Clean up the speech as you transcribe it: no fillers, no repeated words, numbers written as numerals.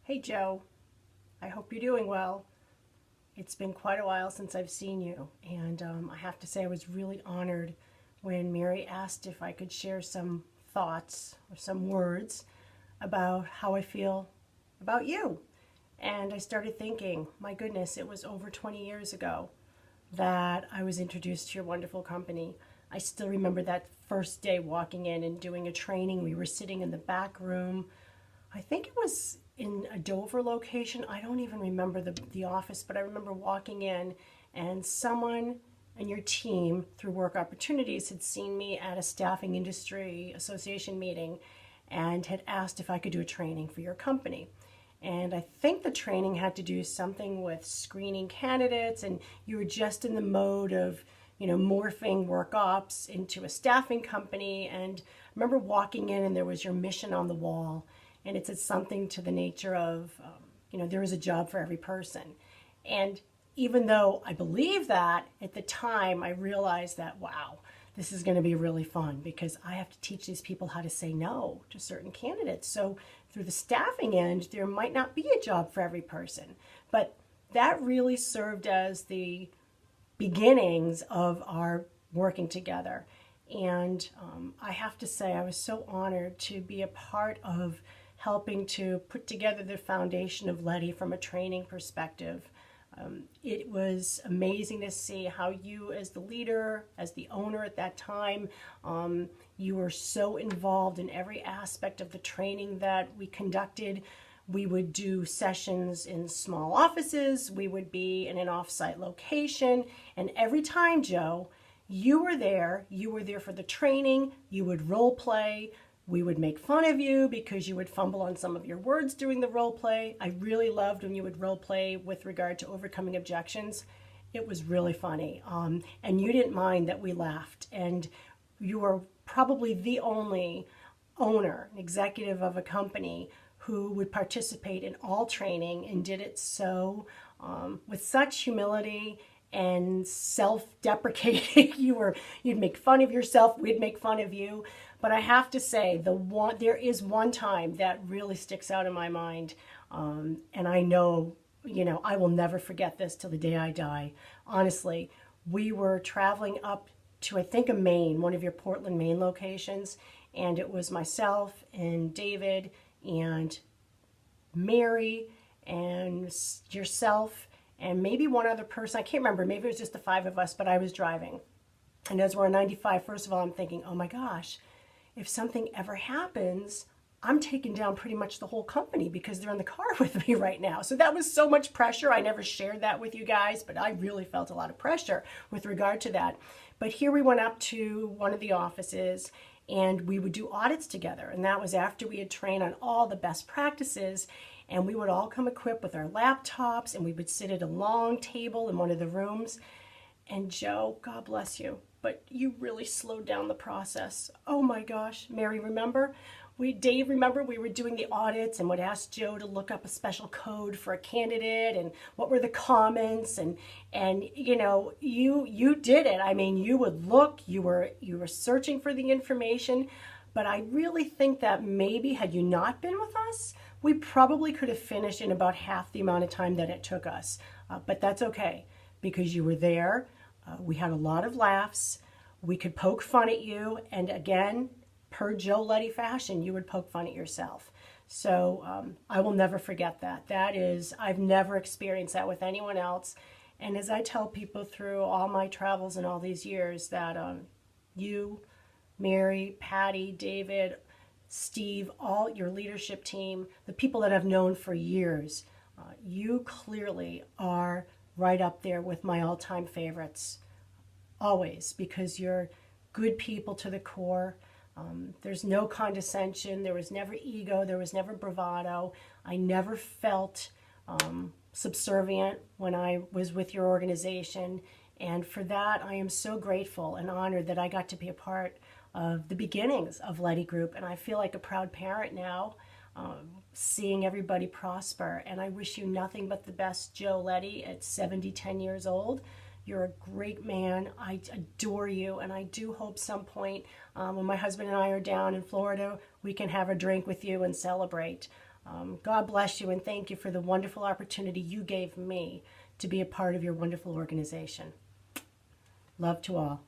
Hey Joe, I hope you're doing well. It's been quite a while since I've seen you, and I have to say I was really honored when Mary asked if I could share some thoughts or some words about how I feel about you. And I started thinking, my goodness, it was over 20 years ago that I was introduced to your wonderful company. I still remember that first day walking in and doing a training. We were sitting in the back room. I think it was in a Dover location. I don't even remember the office, but I remember walking in and someone and your team through Work Opportunities had seen me at a staffing industry association meeting and had asked if I could do a training for your company. And I think the training had to do something with screening candidates, and you were just in the mode of, morphing work ops into a staffing company. And I remember walking in and there was your mission on the wall, and it said something to the nature of, there is a job for every person. And even though I believe that, at the time I realized that, wow, this is going to be really fun because I have to teach these people how to say no to certain candidates. So through the staffing end, there might not be a job for every person. But that really served as the beginnings of our working together. And I have to say, I was so honored to be a part of helping to put together the foundation of Letty from a training perspective. It was amazing to see how you, as the leader, as the owner at that time, you were so involved in every aspect of the training that we conducted. We would do sessions in small offices. We would be in an off-site location. And every time, Joe, you were there. You were there for the training. You would role play. We would make fun of you because you would fumble on some of your words during the role play. I really loved when you would role play with regard to overcoming objections. It was really funny. And you didn't mind that we laughed. And you were probably the only owner, executive of a company who would participate in all training and did it so with such humility and self-deprecating. You'd make fun of yourself, we'd make fun of you. But I have to say, there is one time that really sticks out in my mind, and I know, I will never forget this till the day I die. Honestly, we were traveling up to, I think, Maine, one of your Portland, Maine locations, and it was myself and David and Mary and yourself and maybe one other person. I can't remember. Maybe it was just the five of us, but I was driving. And as we're on 95, first of all, I'm thinking, oh my gosh, if something ever happens, I'm taking down pretty much the whole company because they're in the car with me right now. So that was so much pressure. I never shared that with you guys, but I really felt a lot of pressure with regard to that. But here we went up to one of the offices and we would do audits together. And that was after we had trained on all the best practices. And we would all come equipped with our laptops and we would sit at a long table in one of the rooms. And Joe, God bless you, but you really slowed down the process. Oh my gosh, Mary, remember? Dave, remember we were doing the audits and would ask Joe to look up a special code for a candidate and what were the comments and you did it. I mean, you would look, you were searching for the information, but I really think that maybe had you not been with us, we probably could have finished in about half the amount of time that it took us. But that's okay because you were there. We had a lot of laughs. We could poke fun at you, and again, per Joe Letty fashion, you would poke fun at yourself. So I will never forget that. I've never experienced that with anyone else. And as I tell people through all my travels and all these years that you, Mary, Patty, David, Steve, all your leadership team, the people that I've known for years, you clearly are right up there with my all-time favorites. Always, because you're good people to the core. There's no condescension. There was never ego. There was never bravado. I never felt subservient when I was with your organization. And for that, I am so grateful and honored that I got to be a part of the beginnings of Letty Group. And I feel like a proud parent now, seeing everybody prosper. And I wish you nothing but the best, Joe Letty, at 10 years old. You're a great man. I adore you, and I do hope some point when my husband and I are down in Florida, we can have a drink with you and celebrate. God bless you, and thank you for the wonderful opportunity you gave me to be a part of your wonderful organization. Love to all.